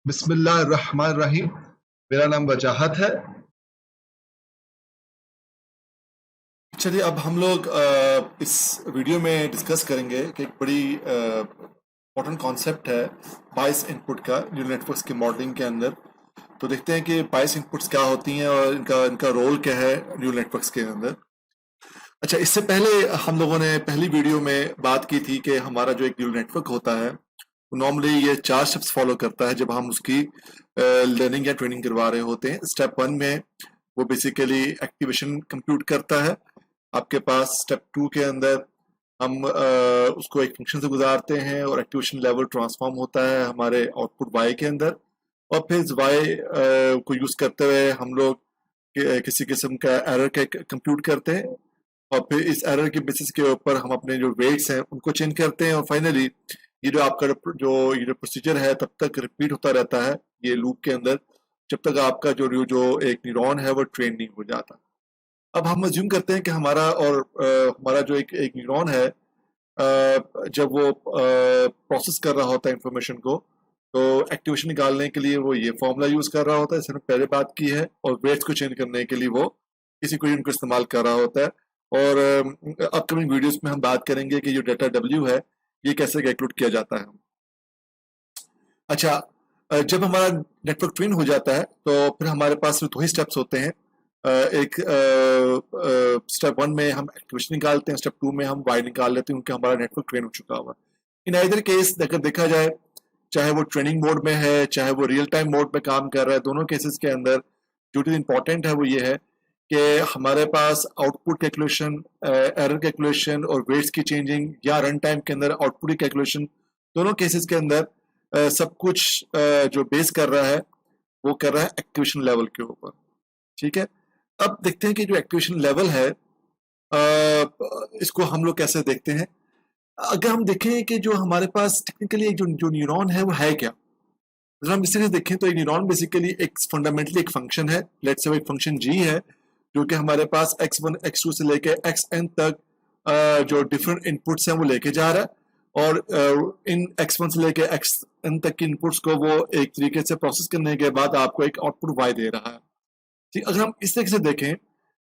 बिस्मिल्लाहिर्रहमानिर्रहीम। मेरा नाम वजाहत है। चलिए अब हम लोग इस वीडियो में डिस्कस करेंगे कि एक बड़ी इम्पोर्टेंट कॉन्सेप्ट है बायस इनपुट का न्यूरल नेटवर्क्स के मॉडलिंग के अंदर। तो देखते हैं कि बायस इनपुट्स क्या होती हैं और इनका इनका रोल क्या है न्यूरल नेटवर्क्स के अंदर। अच्छा, इससे पहले हम लोगों ने पहली वीडियो में बात की थी कि हमारा जो एक न्यूरल नेटवर्क होता है नॉर्मली ये 4 स्टेप्स फॉलो करता है जब हम उसकी लर्निंग या ट्रेनिंग करवा रहे होते हैं। स्टेप 1 में वो बेसिकली एक्टिवेशन कंप्यूट करता है। आपके पास स्टेप 2 के अंदर हम उसको एक फंक्शन से गुजारते हैं और एक्टिवेशन लेवल ट्रांसफॉर्म होता है हमारे आउटपुट y के अंदर, और फिर y को यूज करते हुए हम लोग किसी किस्म का एरर के कंप्यूट करते हैं और फिर इस एरर के बेसिस के ऊपर हम अपने जो वेट्स हैं उनको चेंज करते हैं, और फाइनली ये जो आपका जो प्रोसीजर है तब तक रिपीट होता रहता है ये लूप के अंदर जब तक आपका जो एक न्यूरॉन है वो ट्रेन नहीं हो जाता। अब हम अज्यूम करते हैं कि हमारा जो एक न्यूरॉन है जब वो प्रोसेस कर रहा होता है इंफॉर्मेशन को, तो एक्टिवेशन निकालने के लिए वो ये फॉर्मूला यूज कर रहा होता है, इसने पहले बात की है, और वेट्स को चेंज करने के लिए वो किसी को इनको इस्तेमाल कर रहा होता है। और अपकमिंग वीडियोस में हम बात करेंगे कि जो डेटा W है ये कैसे कैलकुलेट किया जाता है। अच्छा, जब हमारा नेटवर्क ट्रेन हो जाता है तो फिर हमारे पास दो ही स्टेप्स होते हैं। एक स्टेप 1 में हम एक्टिवेशन निकालते हैं, स्टेप 2 में हम वाई निकाल लेते हैं क्योंकि हमारा नेटवर्क ट्रेन हो चुका हुआ। इन आइदर केस अगर देखा जाए, चाहे वो ट्रेनिंग मोड में है चाहे वो रियल टाइम मोड में काम कर रहा है, दोनों केसेस के अंदर जो चीज इंपॉर्टेंट है वो ये है कि हमारे पास आउटपुट कैलकुलेशन, एरर कैलकुलेशन और वेट्स की चेंजिंग या रन टाइम के अंदर आउटपुट की कैलकुलेशन, दोनों केसेस के अंदर सब कुछ जो बेस कर रहा है वो कर रहा है एक्टिवेशन लेवल के ऊपर। ठीक है, अब देखते हैं कि जो एक्टिवेशन लेवल है इसको हम लोग कैसे देखते हैं। अगर हम देखें कि जो हमारे पास टेक्निकली जो न्यूरॉन है वो है क्या, अगर हम इस तरह से देखें तो एक न्यूरॉन बेसिकली एक फंडामेंटली एक फंक्शन है। लेट्स से एक फंक्शन जी है जो कि हमारे पास x1 x2 से लेके xn तक जो डिफरेंट इनपुट्स हैं वो लेके जा रहा है, और इन x1 से लेके xn तक की इनपुट्स को वो एक तरीके से प्रोसेस करने के बाद आपको एक आउटपुट y दे रहा है। ठीक, अगर हम इस तरीके से देखें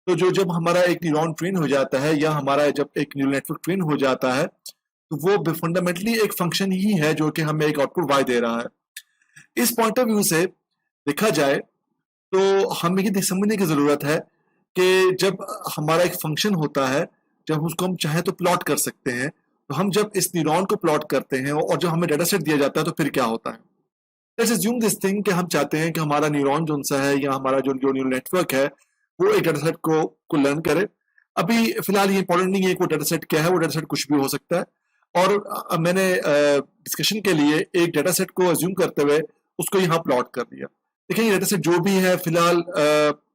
तो जब हमारा एक न्यूरॉन ट्रेन हो जाता है या हमारा जब एक न्यूरल नेटवर्क ट्रेन हो जाता है तो वो फंडामेंटली एक फंक्शन ही है जो कि हमें एक आउटपुट y दे रहा है। इस पॉइंट ऑफ व्यू से देखा जाए तो हमें ये समझने की जरूरत है कि जब हमारा एक फंक्शन होता है, जब उसको हम चाहे तो प्लॉट कर सकते हैं, तो हम जब इस न्यूरॉन को प्लॉट करते हैं और जब हमें डाटा सेट दिया जाता है तो फिर क्या होता है। लेट्स अज्यूम दिस थिंग कि हम चाहते हैं कि हमारा न्यूरॉन जो सा है या हमारा जो न्यूरल नेटवर्क है वो एक डाटा सेट को लर्न करे। अभी फिलहाल ये इंपॉर्टेंट नहीं है कि वो डाटा सेट क्या है, वो डाटा सेट कुछ भी हो सकता है। और मैंने डिस्कशन के लिए एक डाटा सेट को अज्यूम करते हुए उसको यहाँ प्लॉट कर दिया। देखिए ये डाटा सेट जो भी है फिलहाल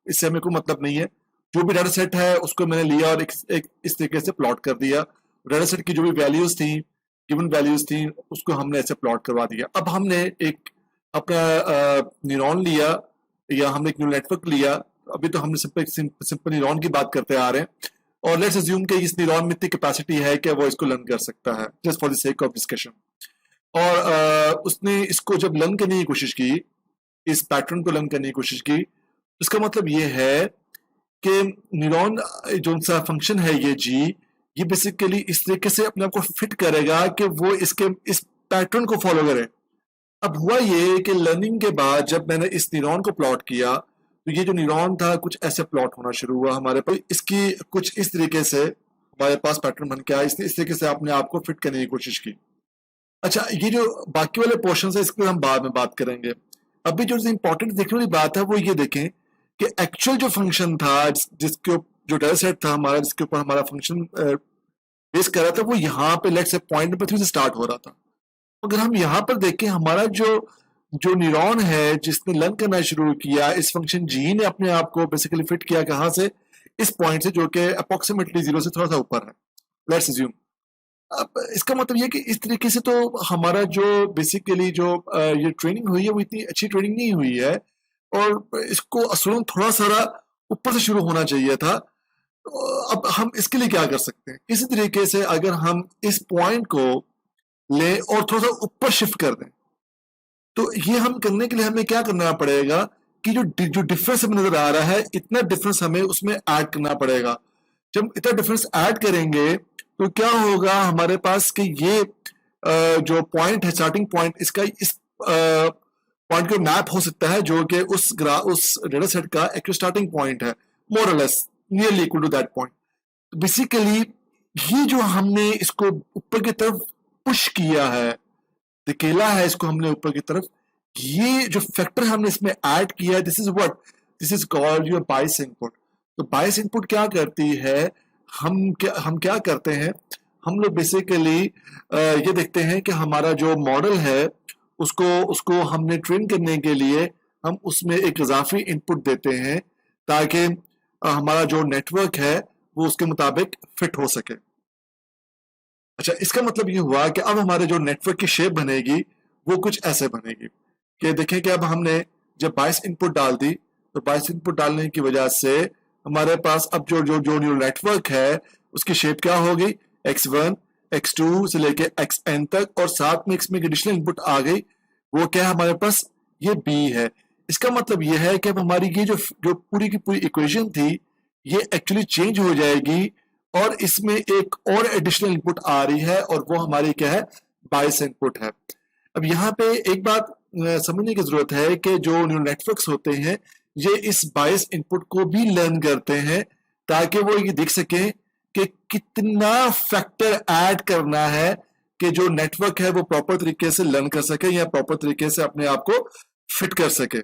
इससे हमें कोई मतलब नहीं है, जो भी डाटा सेट है उसको मैंने लिया और एक इस तरीके से प्लॉट कर दिया। डाटा सेट की जो भी वैल्यूज थी, गिवन वैल्यूज थी, उसको हमने ऐसे प्लॉट करवा दिया। अब हमने एक अपना न्यूरॉन लिया या हमने एक न्यूरल नेटवर्क लिया। अभी तो हमने सिंपल न्यूरॉन की बात करते आ रहे हैं, और लेट्स अज्यूम कि इस न्यूरॉन में इतनी कैपेसिटी है कि वो इसको लर्न कर सकता है just for the sake of discussion. और उसने इसको जब लर्न करने की कोशिश की, इस पैटर्न को लर्न करने की कोशिश की, इसका मतलब ये है कि न्यूरॉन जो सा फंक्शन है ये जी, ये बेसिकली इस तरीके से अपने आप को फिट करेगा कि वो इस पैटर्न को फॉलो करे। अब हुआ ये कि लर्निंग के बाद जब मैंने इस न्यूरॉन को प्लॉट किया तो ये जो न्यूरॉन था कुछ ऐसे प्लॉट होना शुरू हुआ हमारे पास, इसकी कुछ इस तरीके से हमारे पास पैटर्न बन के आया, इस तरीके से अपने आप को फिट करने की कोशिश की। अच्छा, ये जो बाकी वाले पोर्शन है इसके हम बाद में बात करेंगे। अभी जो इंपॉर्टेंट देखने वाली बात है वो ये देखें कि एक्चुअल जो फंक्शन था जिसके जो डाटा सेट था हमारा, जिसके ऊपर हमारा फंक्शन बेस कर रहा था, वो यहाँ पे लेट्स से पॉइंट नंबर 3 से स्टार्ट हो रहा था। अगर हम यहाँ पर देखें हमारा जो जो न्यूरॉन है जिसने लर्न करना शुरू किया, इस फंक्शन जी ने अपने आप को बेसिकली फिट किया कहाँ से, इस पॉइंट से जो कि अप्रोक्सीमेटली 0 से थोड़ा सा ऊपर है। लेट्स अज्यूम, अब इसका मतलब ये कि इस तरीके से तो हमारा जो बेसिकली जो ये ट्रेनिंग हुई है वो इतनी अच्छी ट्रेनिंग नहीं हुई है, और इसको असलन थोड़ा सारा ऊपर से शुरू होना चाहिए था। अब हम इसके लिए क्या कर सकते हैं, इसी तरीके से अगर हम इस पॉइंट को ले और थोड़ा सा ऊपर शिफ्ट कर दें, तो ये हम करने के लिए हमें क्या करना पड़ेगा कि जो डिफरेंस हमें नजर आ रहा है, इतना डिफरेंस हमें उसमें ऐड करना पड़ेगा। जब इतना डिफरेंस ऐड करेंगे तो क्या होगा हमारे पास कि ये जो पॉइंट है, स्टार्टिंग पॉइंट, इसका इस पॉइंट को मैप हो सकता है जो कि उस डेटा सेट का एक्चुअल स्टार्टिंग पॉइंट है, मोर और less nearly equal to that point. Basically ये जो हमने इसको ऊपर की तरफ पुश किया है, धकेला है इसको हमने ऊपर की तरफ, ये जो फैक्टर हमने इसमें ऐड किया है, this is called your bias input. तो बायस इनपुट क्या करती है, हम क्या करते हैं, हम लोग बेसिकली ये देखते हैं कि हमारा जो मॉडल है उसको हमने ट्रेन करने के लिए हम उसमें एक इजाफी इनपुट देते हैं ताकि हमारा जो नेटवर्क है वो उसके मुताबिक फिट हो सके। अच्छा, इसका मतलब ये हुआ कि अब हमारे जो नेटवर्क की शेप बनेगी वो कुछ ऐसे बनेगी कि देखें कि अब हमने जब बायस इनपुट डाल दी तो बायस इनपुट डालने की वजह से हमारे पास अब जो जो जो न्यूरल नेटवर्क है उसकी शेप क्या होगी, x1 x2 से लेके xn तक, और साथ में इसमें एडिशनल इनपुट आ गई, वो क्या है हमारे पास, ये b है। इसका मतलब ये है कि अब हमारी ये जो पूरी की पूरी इक्वेशन थी ये एक्चुअली चेंज हो जाएगी और इसमें एक और एडिशनल इनपुट आ रही है और वो हमारी क्या है, बायस इनपुट है। अब यहाँ पे एक बात समझने की जरूरत है कि जो न्यूरल नेटवर्क्स होते हैं ये इस बायस इनपुट को भी लर्न करते हैं ताकि वो ये देख सकें कि कितना फैक्टर ऐड करना है कि जो नेटवर्क है वो प्रॉपर तरीके से लर्न कर सके या प्रॉपर तरीके से अपने आप को फिट कर सके।